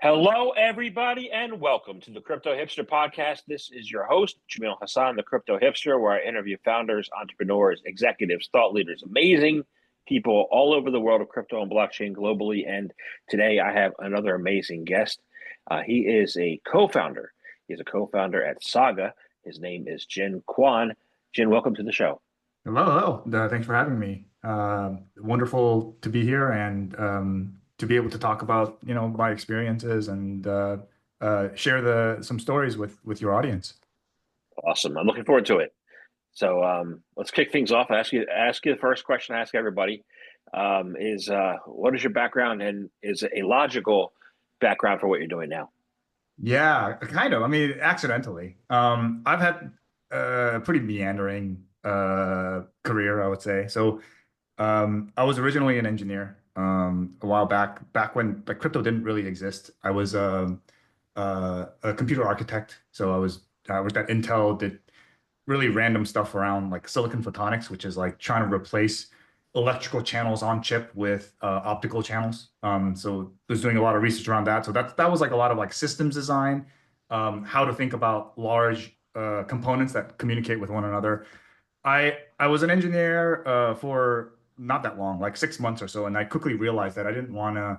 Hello, everybody, and welcome to the Crypto Hipster Podcast. This is your host, Jamil Hassan, the Crypto Hipster, where I interview founders, entrepreneurs, executives, thought leaders, amazing people all over the world of crypto and blockchain globally. And today I have another amazing guest. He is a co-founder. He's a co-founder at Saga. His name is Jin Kwon. Jin, welcome to the show. Hello. Thanks for having me. Wonderful to be here and to be able to talk about, my experiences and share some stories with your audience. Awesome. I'm looking forward to it. So let's kick things off. I ask you the first question I ask everybody is what is your background, and is it a logical background for what you're doing now? Yeah, kind of. I mean, accidentally. I've had a pretty meandering career, I would say. So I was originally an engineer a while back when crypto didn't really exist. I was a computer architect. So I worked at Intel, did really random stuff around like silicon photonics, which is like trying to replace electrical channels on chip with optical channels. So I was doing a lot of research around that. So that was like a lot of like systems design, how to think about large components that communicate with one another. I was an engineer for not that long, like 6 months or so, and I quickly realized that I didn't want to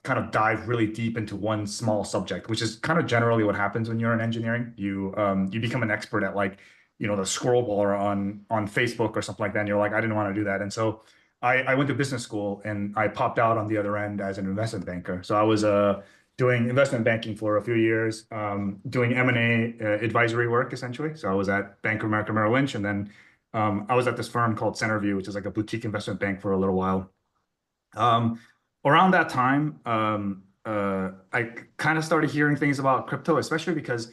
kind of dive really deep into one small subject, which is kind of generally what happens when you're in engineering. You become an expert at like, the scroll bar on Facebook or something like that. And you're like, I didn't want to do that. And so I went to business school and I popped out on the other end as an investment banker. So I was doing investment banking for a few years, doing M&A advisory work essentially. So I was at Bank of America Merrill Lynch, and then I was at this firm called Centerview, which is like a boutique investment bank, for a little while. Around that time, I kind of started hearing things about crypto, especially because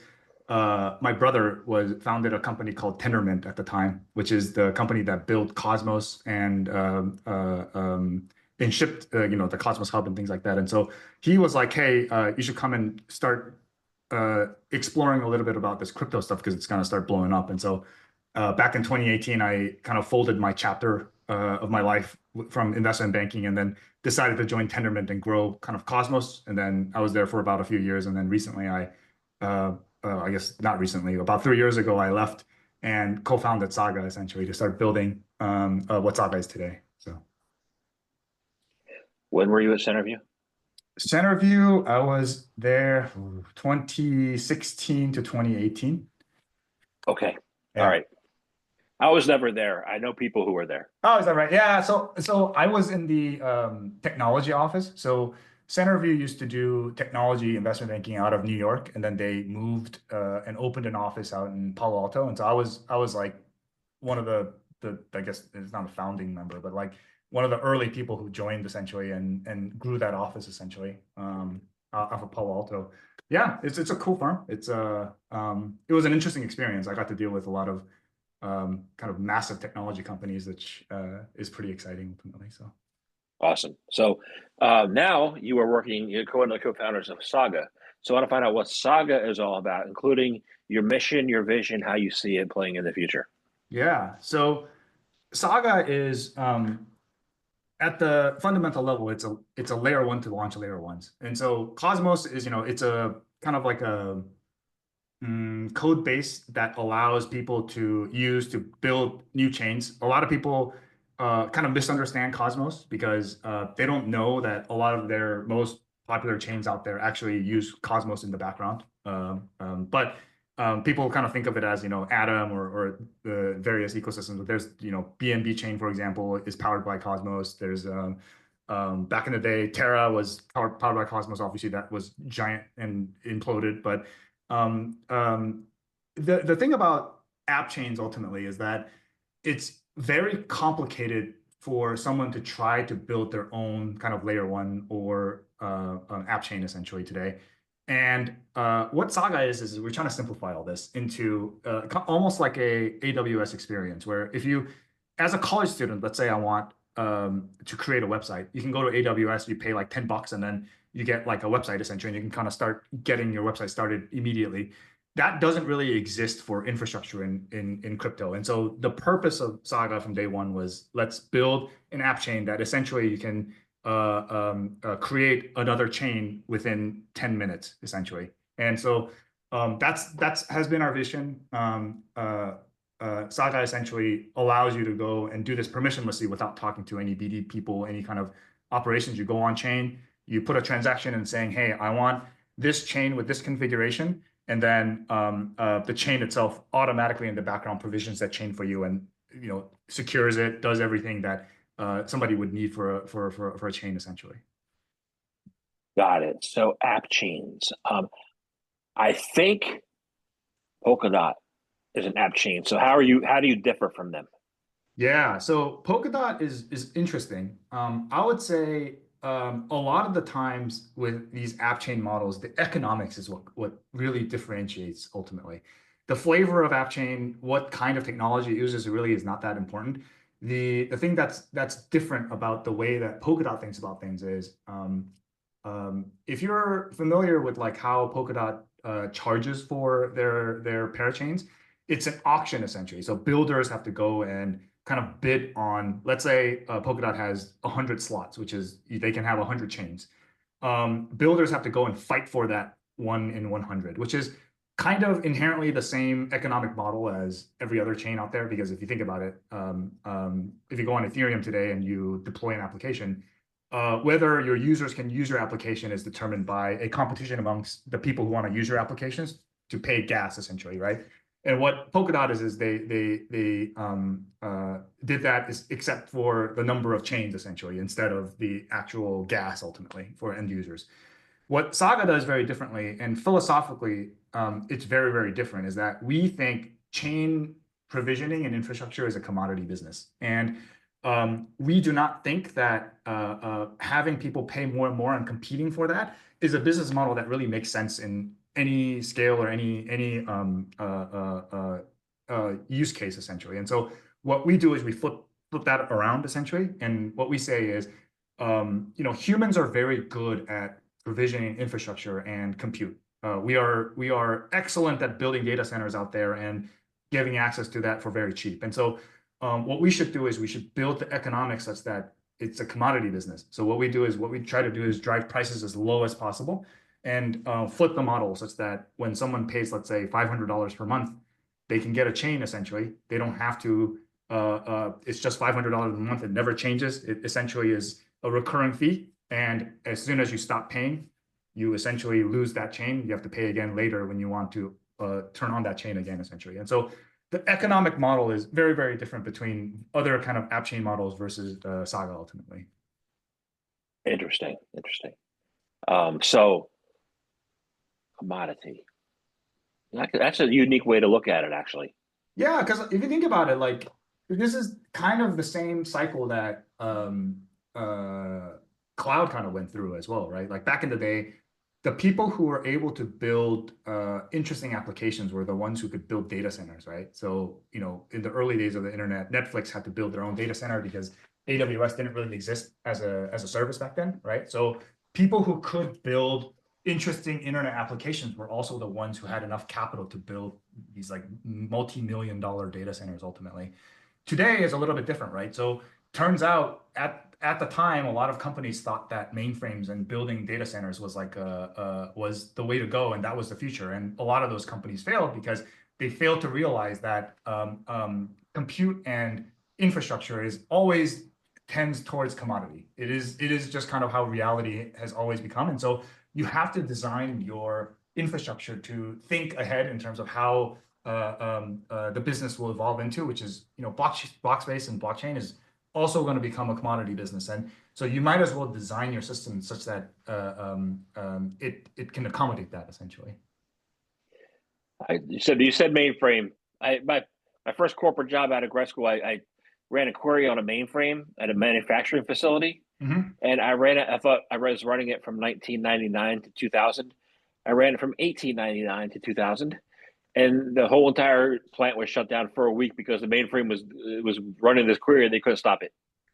my brother founded a company called Tendermint at the time, which is the company that built Cosmos and shipped, the Cosmos Hub and things like that. And so he was like, "Hey, you should come and start exploring a little bit about this crypto stuff because it's going to start blowing up." And so back in 2018, I kind of folded my chapter of my life from investment banking, and then decided to join Tendermint and grow kind of Cosmos. And then I was there for about a few years. And then recently I guess not recently, about 3 years ago, I left and co-founded Saga essentially to start building what Saga is today. So When were you at Centerview? Centerview, I was there 2016 to 2018. Okay. Yeah. All right. I was never there. I know people who were there. Oh, is that right? Yeah. So I was in the technology office. So Centerview used to do technology investment banking out of New York, and then they moved and opened an office out in Palo Alto. And so I was like one of the I guess it's not a founding member, but like one of the early people who joined essentially and grew that office essentially out of Palo Alto. Yeah, it's a cool firm. It was an interesting experience. I got to deal with a lot of kind of massive technology companies, which is pretty exciting ultimately. So Awesome. So now you're one of the co-founders of Saga. So I want to find out what Saga is all about, including your mission, your vision, how you see it playing in the future. yeah, so Saga is at the fundamental level, it's a layer one to launch layer ones. And so Cosmos is, it's a kind of like a code base that allows people to use to build new chains. A lot of people kind of misunderstand Cosmos because they don't know that a lot of their most popular chains out there actually use Cosmos in the background. But people kind of think of it as, Atom or the various ecosystems. But there's, BNB chain, for example, is powered by Cosmos. There's back in the day, Terra was powered by Cosmos. Obviously, that was giant and imploded. But the thing about app chains ultimately is that it's very complicated for someone to try to build their own kind of layer one or an app chain essentially today. And what Saga is we're trying to simplify all this into almost like a AWS experience, where if you, as a college student, let's say I want to create a website, you can go to AWS, you pay like $10, and then you get like a website essentially, and you can kind of start getting your website started immediately. That doesn't really exist for infrastructure in crypto. And so the purpose of Saga from day one was, let's build an app chain that essentially you can create another chain within 10 minutes, essentially. And so that's has been our vision. Saga essentially allows you to go and do this permissionlessly without talking to any BD people, any kind of operations. You go on chain, you put a transaction in saying, hey, I want this chain with this configuration, and then the chain itself automatically in the background provisions that chain for you, and secures it, does everything that somebody would need for a chain, essentially. Got it. So app chains. I think Polkadot is an app chain. So how do you differ from them? Yeah, so Polkadot is interesting. I would say a lot of the times with these app chain models, the economics is what really differentiates ultimately. The flavor of app chain, what kind of technology it uses, really is not that important. The thing that's different about the way that Polkadot thinks about things is if you're familiar with like how Polkadot charges for their parachains, it's an auction essentially. So builders have to go and kind of bid on, let's say Polkadot has 100 slots, which is they can have 100 chains. Builders have to go and fight for that 1 in 100, which is kind of inherently the same economic model as every other chain out there. Because if you think about it, if you go on Ethereum today and you deploy an application, whether your users can use your application is determined by a competition amongst the people who want to use your applications to pay gas, essentially, right? And what Polkadot is they did that except for the number of chains, essentially, instead of the actual gas ultimately for end users. What Saga does very differently, and philosophically, it's very, very different, is that we think chain provisioning and infrastructure is a commodity business. And we do not think that having people pay more and more and competing for that is a business model that really makes sense in any scale or any use case, essentially. And so what we do is we flip that around, essentially. And what we say is, humans are very good at provisioning infrastructure and compute. We are excellent at building data centers out there and giving access to that for very cheap. And so what we should do is we should build the economics such that it's a commodity business. So what we try to do is drive prices as low as possible and flip the model such that when someone pays, let's say, $500 per month, they can get a chain, essentially. They don't have to, it's just $500 a month. It never changes. It essentially is a recurring fee. And as soon as you stop paying, you essentially lose that chain. You have to pay again later when you want to turn on that chain again, essentially. And so the economic model is very, very different between other kind of app chain models versus Saga ultimately. Interesting. So commodity. That's a unique way to look at it, actually. Yeah, because if you think about it, like this is kind of the same cycle that cloud kind of went through as well, right? Like back in the day, the people who were able to build interesting applications were the ones who could build data centers, right? So, in the early days of the internet, Netflix had to build their own data center because AWS didn't really exist as a service back then, right? So people who could build interesting internet applications were also the ones who had enough capital to build these like multi-million-dollar data centers ultimately. Today is a little bit different, right? So turns out at the time, a lot of companies thought that mainframes and building data centers was like was the way to go, and that was the future. And a lot of those companies failed because they failed to realize that compute and infrastructure is always tends towards commodity. It is just kind of how reality has always become. And so you have to design your infrastructure to think ahead in terms of how the business will evolve into, which is, block space and blockchain is also going to become a commodity business. And so you might as well design your system such that it can accommodate that, essentially. You said mainframe. My first corporate job out of grad school, I ran a query on a mainframe at a manufacturing facility. Mm-hmm. And I ran it. I was running it from 1999 to 2000. I ran it from 1899 to 2000, and the whole entire plant was shut down for a week because the mainframe was running this query and they couldn't stop it.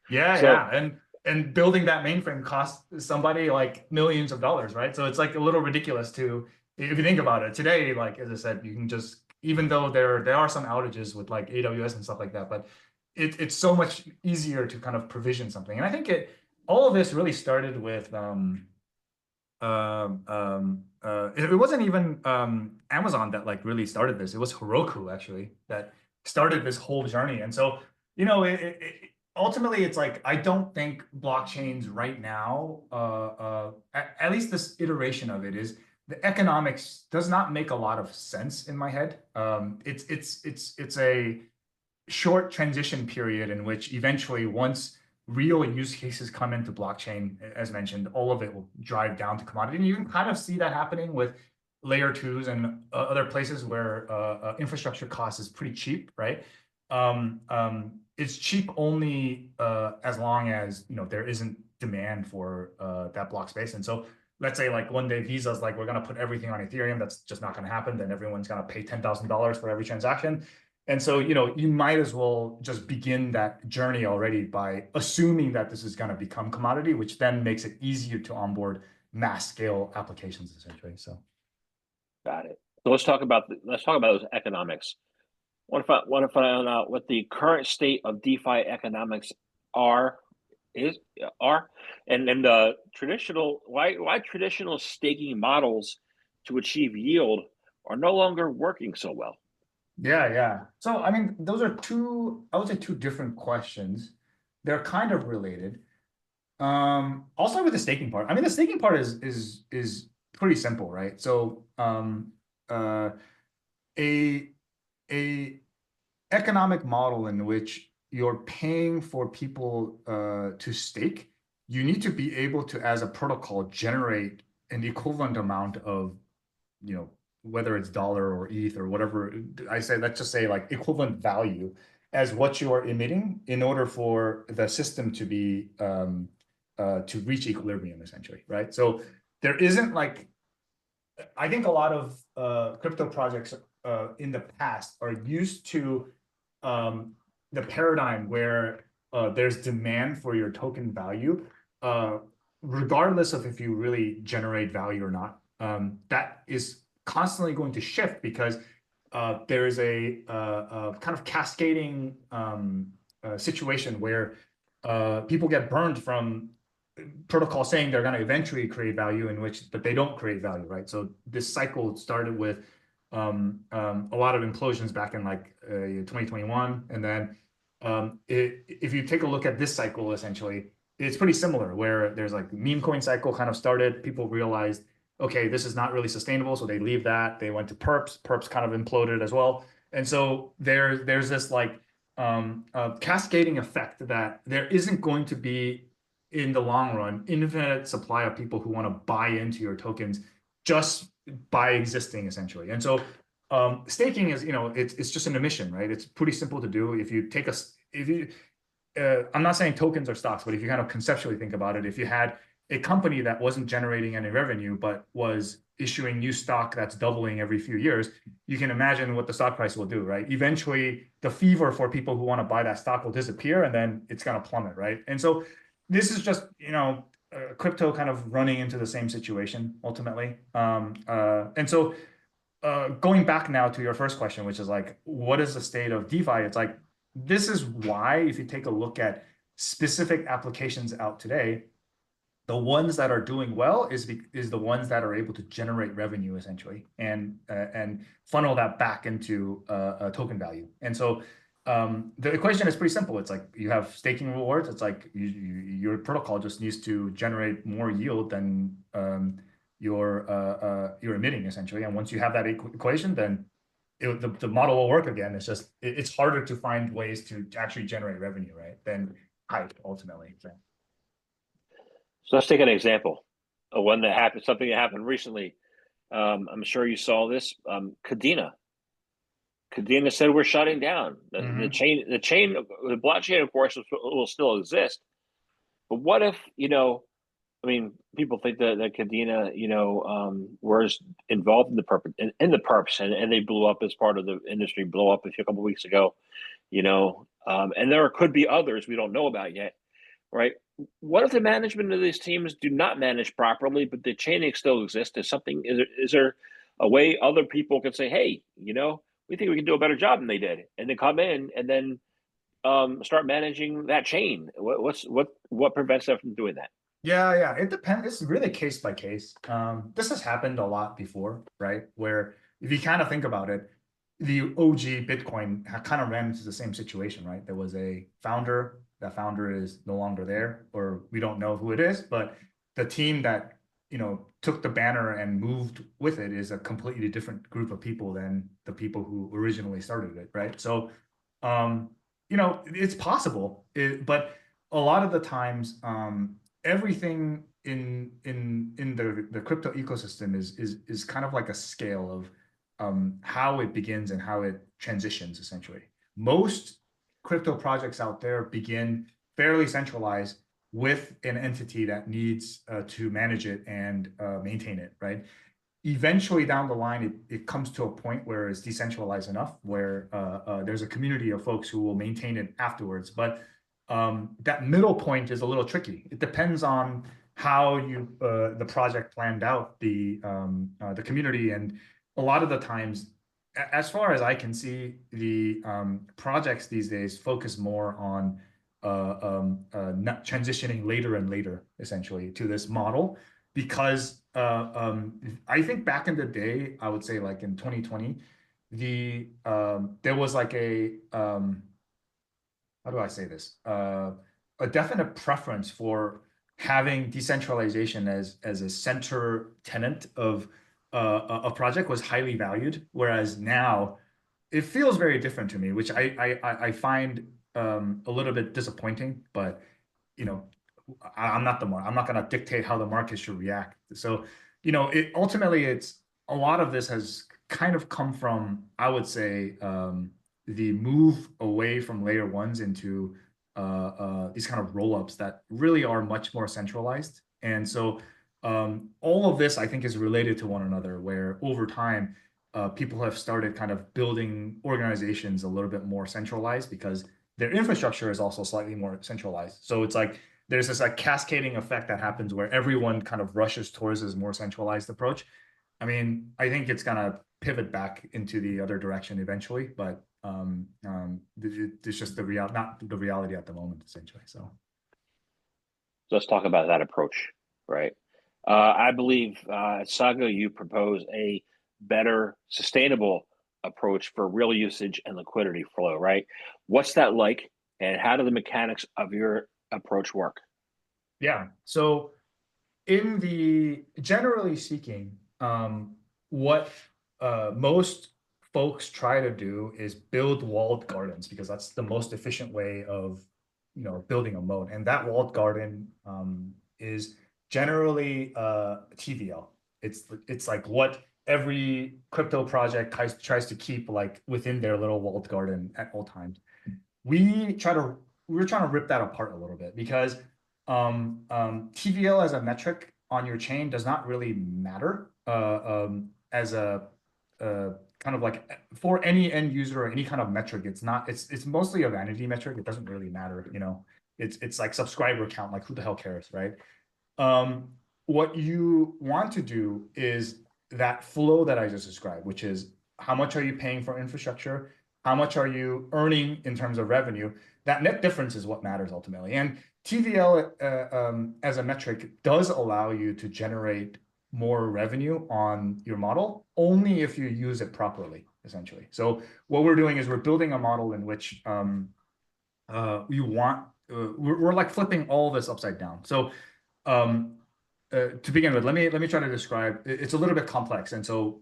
Yeah. And building that mainframe cost somebody like millions of dollars, right? So it's like a little ridiculous to, if you think about it today, like as I said, you can just, even though there are some outages with like AWS and stuff like that, but it's so much easier to kind of provision something. And I think all of this really started with it wasn't even Amazon that like really started this. It was Heroku actually that started this whole journey. And so, ultimately it's like I don't think blockchains right now, at least this iteration of it is the economics does not make a lot of sense in my head. It's a short transition period in which eventually once real use cases come into blockchain, as mentioned, all of it will drive down to commodity. And you can kind of see that happening with layer twos and other places where infrastructure cost is pretty cheap, right? It's cheap only as long as there isn't demand for that block space. And so let's say like one day Visa's like, we're going to put everything on Ethereum. That's just not going to happen. Then everyone's going to pay $10,000 for every transaction. And so, you might as well just begin that journey already by assuming that this is going to become commodity, which then makes it easier to onboard mass scale applications essentially. So, Got it. So let's talk about those economics. Want to find out what the current state of DeFi economics are is are, and traditional why traditional staking models to achieve yield are no longer working so well. yeah. So, I mean, those are I would say two different questions. They're kind of related. I'll start with the staking part. I mean, the staking part is pretty simple, right? So, a a economic model in which you're paying for people to stake, you need to be able to, as a protocol, generate an equivalent amount of, whether it's dollar or ETH or whatever. Let's just say like equivalent value as what you are emitting in order for the system to be to reach equilibrium, essentially, right? So there isn't like I think a lot of crypto projects in the past are used to the paradigm where there's demand for your token value, uh, regardless of if you really generate value or not. That is constantly going to shift because there is a kind of cascading situation where people get burned from protocol saying they're going to eventually create value but they don't create value, right? So this cycle started with a lot of implosions back in like 2021. And then if you take a look at this cycle, essentially, it's pretty similar where there's like meme coin cycle kind of started. People realized, okay, this is not really sustainable. So they leave that. They went to perps. Perps kind of imploded as well. And so there's this like cascading effect that there isn't going to be in the long run infinite supply of people who want to buy into your tokens just by existing essentially. And so staking is, it's just an emission, right? It's pretty simple to do. I'm not saying tokens are stocks, but if you kind of conceptually think about it, if you had a company that wasn't generating any revenue, but was issuing new stock that's doubling every few years, you can imagine what the stock price will do, right? Eventually, the fever for people who want to buy that stock will disappear and then it's going to plummet, right? And so this is just, crypto kind of running into the same situation ultimately. And so going back now to your first question, which is like, what is the state of DeFi? It's like, this is why, if you take a look at specific applications out today, the ones that are doing well is the ones that are able to generate revenue essentially and funnel that back into a token value. And so the equation is pretty simple. It's like you have staking rewards. It's like your protocol just needs to generate more yield than you're emitting essentially. And once you have that equation, then the model will work again. It's just it's harder to find ways to actually generate revenue, right? Than hype ultimately. So. So let's take an example of one that happened, something that happened recently. I'm sure you saw this. Cadena said we're shutting down the chain. The blockchain, of course, will still exist. But what if I mean, people think that Cadena, was involved in the perps, and they blew up as part of the industry. Blew up a couple of weeks ago, and there could be others we don't know about yet, right? What if the management of these teams do not manage properly, but the chaining still exists? Is there a way other people can say, hey, we think we can do a better job than they did, and then come in and then start managing that chain? What prevents them from doing that? Yeah, it depends. It's really case by case. This has happened a lot before, right? Where if you kind of think about it, the OG Bitcoin kind of ran into the same situation, right? There was a founder. That founder is no longer there, or we don't know who it is, but the team that, took the banner and moved with it is a completely different group of people than the people who originally started it, right? So, it's possible, but a lot of the times, everything in the crypto ecosystem is kind of like a scale of how it begins and how it transitions essentially. Most crypto projects out there begin fairly centralized with an entity that needs to manage it and maintain it, right? Eventually down the line, it comes to a point where it's decentralized enough where there's a community of folks who will maintain it afterwards. But that middle point is a little tricky. It depends on how the project planned out the community, and a lot of the times, as far as I can see, the projects these days focus more on not transitioning later and later, essentially, to this model because I think back in the day, I would say like in 2020, there was like a how do I say this? A definite preference for having decentralization as a center tenant of a project was highly valued, whereas now it feels very different to me, which I find a little bit disappointing. But you know, I'm not the market. I'm not going to dictate how the market should react. So, it ultimately it's a lot of this has kind of come from, I would say, the move away from layer ones into these kind of roll-ups that really are much more centralized. And so, all of this I think is related to one another, where over time, people have started kind of building organizations a little bit more centralized because their infrastructure is also slightly more centralized. So it's like there's this like cascading effect that happens where everyone kind of rushes towards this more centralized approach. I mean, I think it's gonna pivot back into the other direction eventually, but it's just not the reality at the moment, essentially. So So let's talk about that approach, right? I believe at Saga, you propose a better, sustainable approach for real usage and liquidity flow, right? What's that like, and how do the mechanics of your approach work? yeah, so in the generally speaking, what most folks try to do is build walled gardens because that's the most efficient way of building a moat. And that walled garden is generally TVL. It's like what every crypto project tries to keep like within their little walled garden at all times. We try to we're trying to rip that apart a little bit because TVL as a metric on your chain does not really matter as a kind of like for any end user or any kind of metric. It's mostly a vanity metric. It doesn't really matter. It's like subscriber count. Like who the hell cares, right? What you want to do is that flow that I just described, which is how much are you paying for infrastructure? How much are you earning in terms of revenue? That net difference is what matters ultimately. And TVL as a metric does allow you to generate more revenue on your model only if you use it properly, essentially. So what we're doing is we're building a model in which we're like flipping all this upside down. So um, to begin with, let me try to describe. It's a little bit complex, and so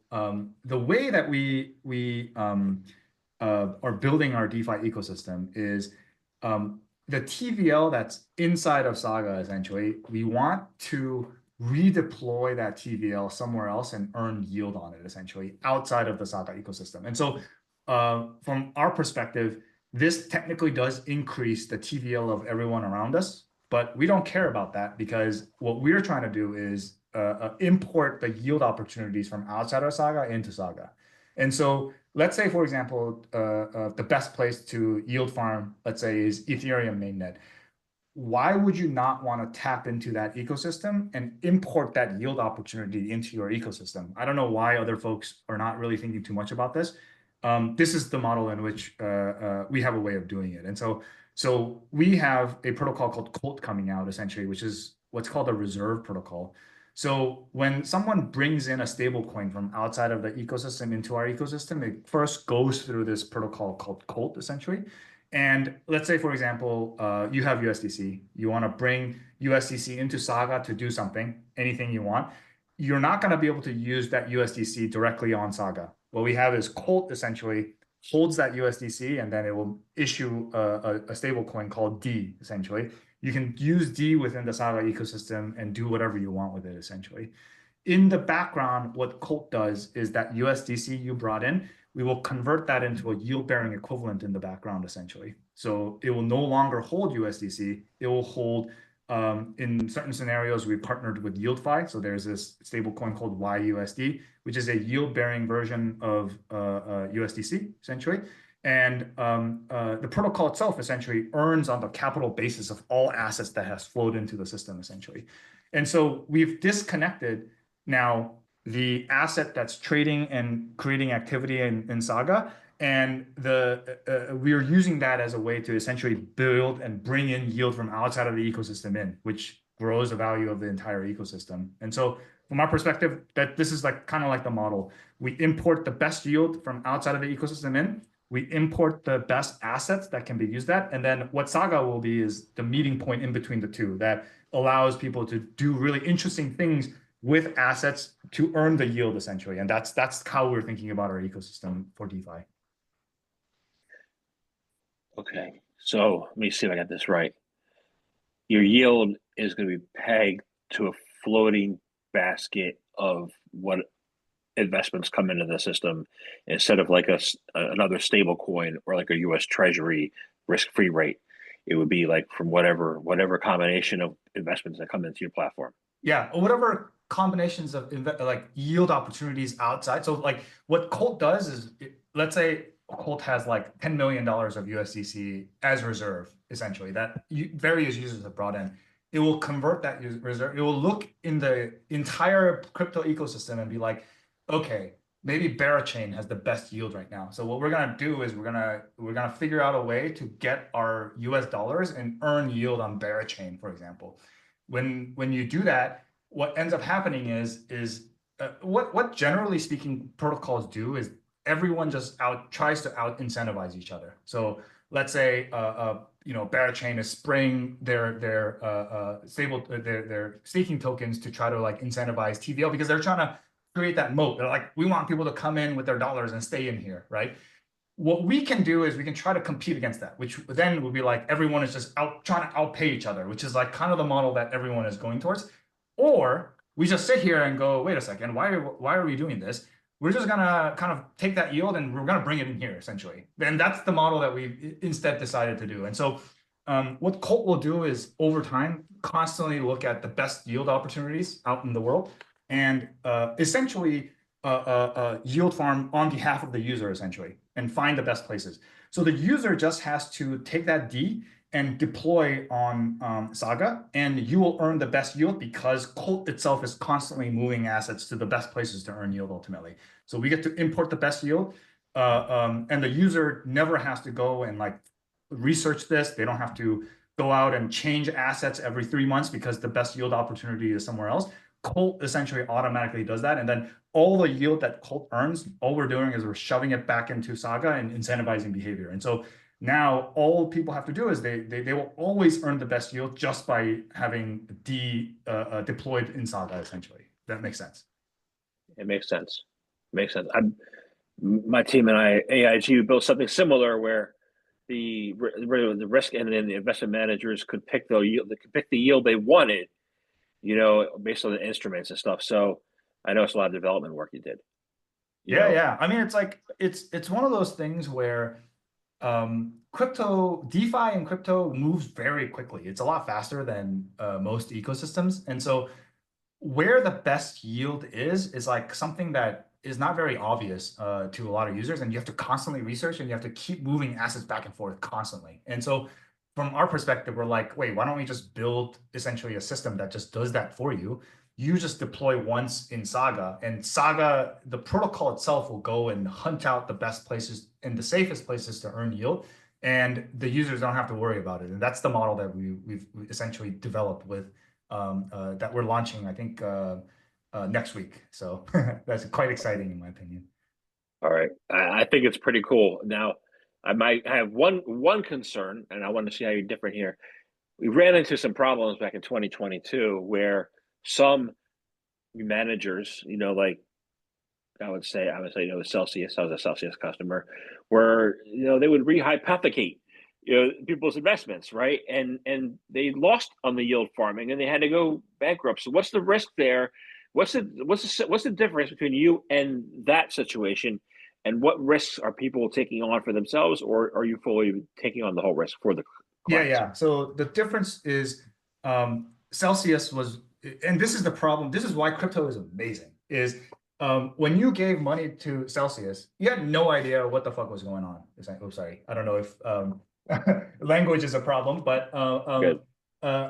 the way that we are building our DeFi ecosystem is the TVL that's inside of Saga. Essentially, we want to redeploy that TVL somewhere else and earn yield on it, essentially outside of the Saga ecosystem. And so, from our perspective, this technically does increase the TVL of everyone around us, but we don't care about that because what we're trying to do is import the yield opportunities from outside of Saga into Saga. And so let's say, for example, the best place to yield farm, let's say, is Ethereum mainnet. Why would you not want to tap into that ecosystem and import that yield opportunity into your ecosystem? I don't know why other folks are not really thinking too much about this. This is the model in which we have a way of doing it. And so we have a protocol called Colt coming out, essentially, which is what's called a reserve protocol. So when someone brings in a stable coin from outside of the ecosystem into our ecosystem, it first goes through this protocol called Colt, essentially. And let's say, for example, you have USDC. You want to bring USDC into Saga to do something, anything you want. You're not going to be able to use that USDC directly on Saga. What we have is Colt essentially holds that USDC, and then it will issue a stable coin called D, essentially. You can use D within the Saga ecosystem and do whatever you want with it, essentially. In the background, what Colt does is that USDC you brought in, we will convert that into a yield-bearing equivalent in the background, essentially. So it will no longer hold USDC. It will hold, in certain scenarios, we partnered with YieldFi. So there's this stable coin called YUSD, which is a yield-bearing version of USDC, essentially. And the protocol itself essentially earns on the capital basis of all assets that has flowed into the system, essentially. And so we've disconnected now the asset that's trading and creating activity in Saga, and we are using that as a way to essentially build and bring in yield from outside of the ecosystem in, which grows the value of the entire ecosystem. And so from our perspective, that this is like kind of like the model. We import the best yield from outside of the ecosystem in, we import the best assets that can be used at, and then what Saga will be is the meeting point in between the two that allows people to do really interesting things with assets to earn the yield, essentially. And that's how we're thinking about our ecosystem for DeFi. Okay, so let me see if I got this right. Your yield is going to be pegged to a floating basket of what investments come into the system instead of like another stable coin or like a US Treasury risk-free rate. It would be like from whatever combination of investments that come into your platform. Yeah, or whatever combinations of like yield opportunities outside. So like what Colt does is, let's say Colt has like $10 million of USDC as reserve, essentially, that various users have brought in. It will convert that reserve. It will look in the entire crypto ecosystem and be like, okay, maybe Berachain has the best yield right now. So what we're gonna do is we're gonna figure out a way to get our US dollars and earn yield on Berachain, for example. When you do that, what ends up happening is what generally speaking protocols do is everyone just tries to out incentivize each other. So let's say Berachain is spraying their staking tokens to try to like incentivize TVL because they're trying to create that moat. They're like, we want people to come in with their dollars and stay in here, right? What we can do is we can try to compete against that, which then would be like everyone is just trying to outpay each other, which is like kind of the model that everyone is going towards. Or we just sit here and go, wait a second, why are we doing this? We're just gonna kind of take that yield and we're gonna bring it in here, essentially. And that's the model that we instead decided to do. And so what Colt will do is over time constantly look at the best yield opportunities out in the world and essentially yield farm on behalf of the user, essentially, and find the best places. So the user just has to take that D and deploy on Saga, and you will earn the best yield because Colt itself is constantly moving assets to the best places to earn yield ultimately. So we get to import the best yield, and the user never has to go and like research this. They don't have to go out and change assets every 3 months because the best yield opportunity is somewhere else. Colt essentially automatically does that. And then all the yield that Colt earns, all we're doing is we're shoving it back into Saga and incentivizing behavior. And so now all people have to do is they will always earn the best yield just by having D deployed in Saga, essentially. That makes sense. It makes sense. Makes sense. My team and I, AIG, built something similar where the risk and then the investment managers could pick the yield they wanted, based on the instruments and stuff. So I know it's a lot of development work you did. Yeah. I mean, it's like it's one of those things where DeFi and crypto moves very quickly. It's a lot faster than most ecosystems. And so where the best yield is like something that is not very obvious to a lot of users. And you have to constantly research and you have to keep moving assets back and forth constantly. And so from our perspective, we're like, wait, why don't we just build essentially a system that just does that for you? you just deploy once in Saga, and Saga, the protocol itself will go and hunt out the best places and the safest places to earn yield, and the users don't have to worry about it. And that's the model that we've essentially developed with that we're launching, I think, next week. So that's quite exciting in my opinion. All right. I think it's pretty cool. Now, I might have one concern, and I want to see how you're different here. We ran into some problems back in 2022 where some managers, like Celsius, I was a Celsius customer, where they would rehypothecate people's investments, right? And they lost on the yield farming and they had to go bankrupt. So what's the risk there? What's the difference between you and that situation? And what risks are people taking on for themselves, or are you fully taking on the whole risk for the clients? Yeah. So the difference is Celsius was, and this is the problem. This is why crypto is amazing. Is when you gave money to Celsius, you had no idea what the fuck was going on. Oh, sorry. I don't know if language is a problem, but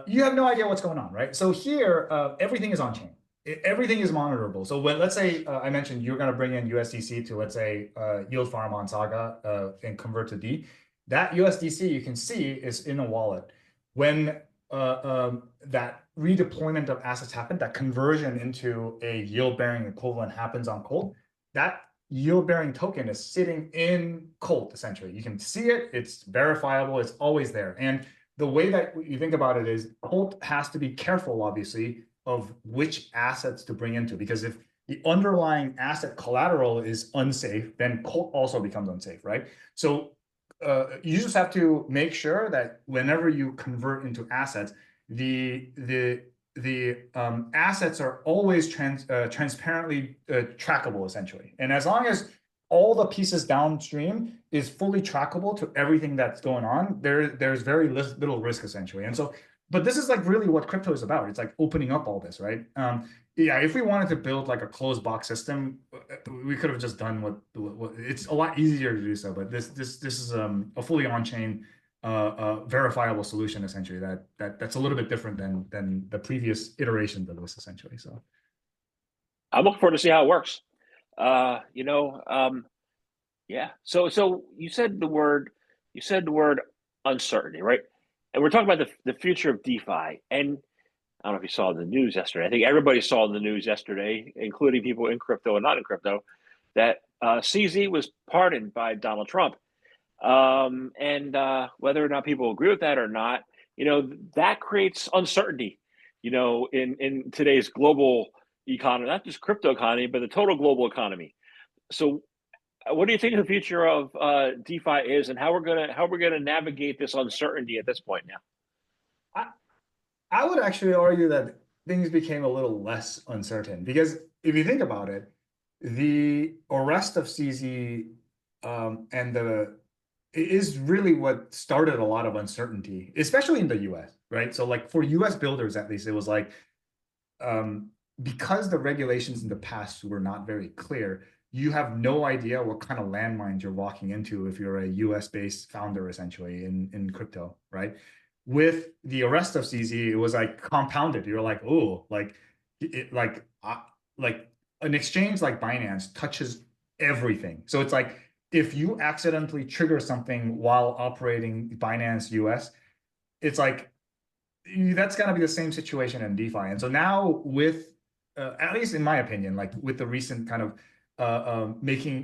you have no idea what's going on, right? So here, everything is on chain. Everything is monitorable. So when, let's say, I mentioned you're going to bring in USDC to, let's say, yield farm on Saga and convert to D. That USDC you can see is in a wallet. When that redeployment of assets happen, that conversion into a yield-bearing equivalent happens on Colt, that yield-bearing token is sitting in Colt, essentially. You can see it, it's verifiable, it's always there. And the way that you think about it is Colt has to be careful, obviously, of which assets to bring into, because if the underlying asset collateral is unsafe, then Colt also becomes unsafe, right? So you just have to make sure that whenever you convert into assets, the assets are always transparently trackable, essentially. And as long as all the pieces downstream is fully trackable to everything that's going on, there's very little risk, essentially. And so, but this is like really what crypto is about. It's like opening up all this, right? Yeah, if we wanted to build like a closed box system, we could have just done what it's a lot easier to do so. But this is a fully on-chain verifiable solution, essentially, that's a little bit different than the previous iterations of this, essentially. So I'm looking forward to see how it works. Yeah. So you said the word uncertainty, right? And we're talking about the future of DeFi. And I don't know if you saw the news yesterday. I think everybody saw the news yesterday, including people in crypto and not in crypto, that CZ was pardoned by Donald Trump. And whether or not people agree with that or not, that creates uncertainty, in today's global economy, not just crypto economy, but the total global economy. So what do you think the future of DeFi is, and how we're gonna navigate this uncertainty at this point now? I would actually argue that things became a little less uncertain, because if you think about it, the arrest of CZ and is really what started a lot of uncertainty, especially in the US, right? So like for US builders, at least, it was like, because the regulations in the past were not very clear, you have no idea what kind of landmines you're walking into if you're a US-based founder, essentially, in crypto, right? With the arrest of CZ, it was like compounded. You're like, oh, like an exchange like Binance touches everything. So it's like, if you accidentally trigger something while operating Binance US, it's like, that's going to be the same situation in DeFi. And so now with, at least in my opinion, like with the recent kind of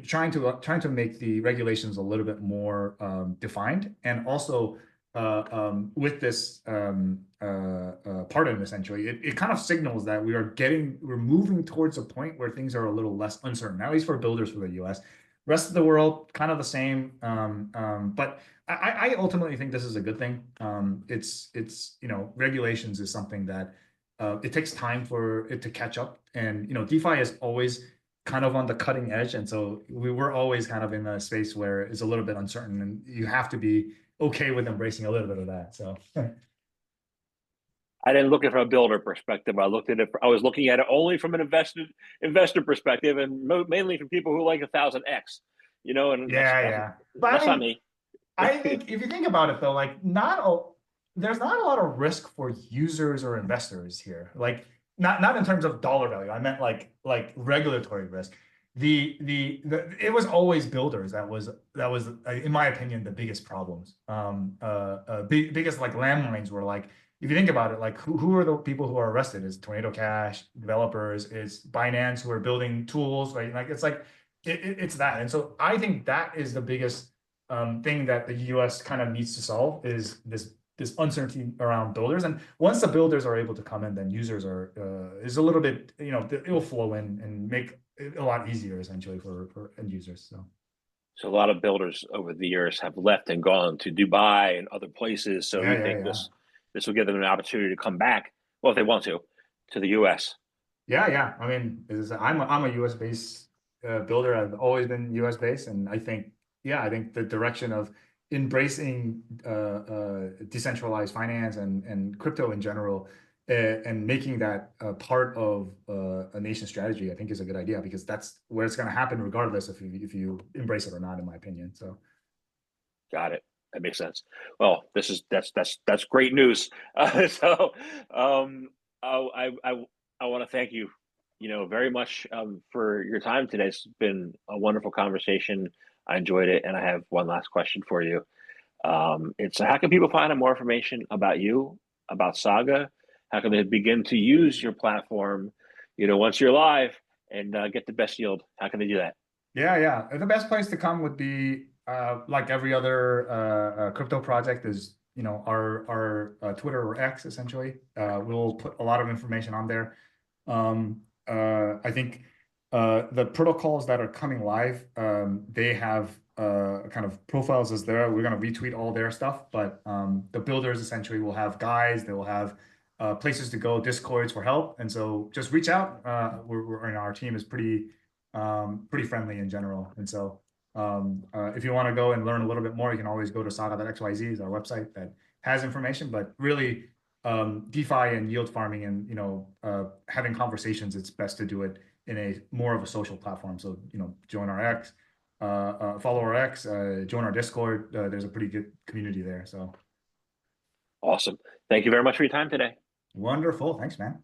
trying to make the regulations a little bit more defined, and also with this pardon, essentially, it kind of signals that we're moving towards a point where things are a little less uncertain, at least for builders for the US. Rest of the world, kind of the same. But I ultimately think this is a good thing. It's regulations is something that it takes time for it to catch up, and DeFi is always kind of on the cutting edge, and so we were always kind of in a space where it's a little bit uncertain, and you have to be okay with embracing a little bit of that. So I didn't look at it from a builder perspective. I was looking at it only from an investor perspective, and mainly from people who like 1000x. And yeah. But that's not me. I think if you think about it, though, like there's not a lot of risk for users or investors here. Like not in terms of dollar value. I meant like regulatory risk. It was always builders that was in my opinion the biggest problems. Biggest like landmines were like, if you think about it, like who are the people who are arrested? Is Tornado Cash developers? Is Binance who are building tools? Right? Like it's that. And so I think that is the biggest thing that the U.S. kind of needs to solve is this uncertainty around builders. And once the builders are able to come in, then users are is a little bit, it will flow in and make it a lot easier essentially for end users. So a lot of builders over the years have left and gone to Dubai and other places. So you think Yeah. this will give them an opportunity to come back, well, if they want to the U.S. Yeah. I mean, I'm a US based builder. I've always been US based, and I think the direction of embracing decentralized finance and crypto in general, and making that part of a nation strategy, I think is a good idea because that's where it's going to happen regardless if you embrace it or not, in my opinion. So Got it. That makes sense. Well, that's great news. So um, I want to thank you, very much for your time today. It's been a wonderful conversation. I enjoyed it, and I have one last question for you. It's how can people find out more information about you, about Saga? How can they begin to use your platform, once you're live and get the best yield? How can they do that? yeah. The best place to come would be like every other crypto project is, our Twitter or X essentially. We'll put a lot of information on there. I think the protocols that are coming live, they have kind of profiles as there. We're going to retweet all their stuff, but the builders essentially will have guides. They will have places to go, Discords for help, and so just reach out. Our team is pretty friendly in general, and so if you want to go and learn a little bit more, you can always go to Saga.xyz is our website that has information, but really DeFi and yield farming and having conversations, it's best to do it in a more of a social platform. So join our X, follow our X, join our Discord. There's a pretty good community there. So Awesome. Thank you very much for your time today. wonderful. Thanks, man.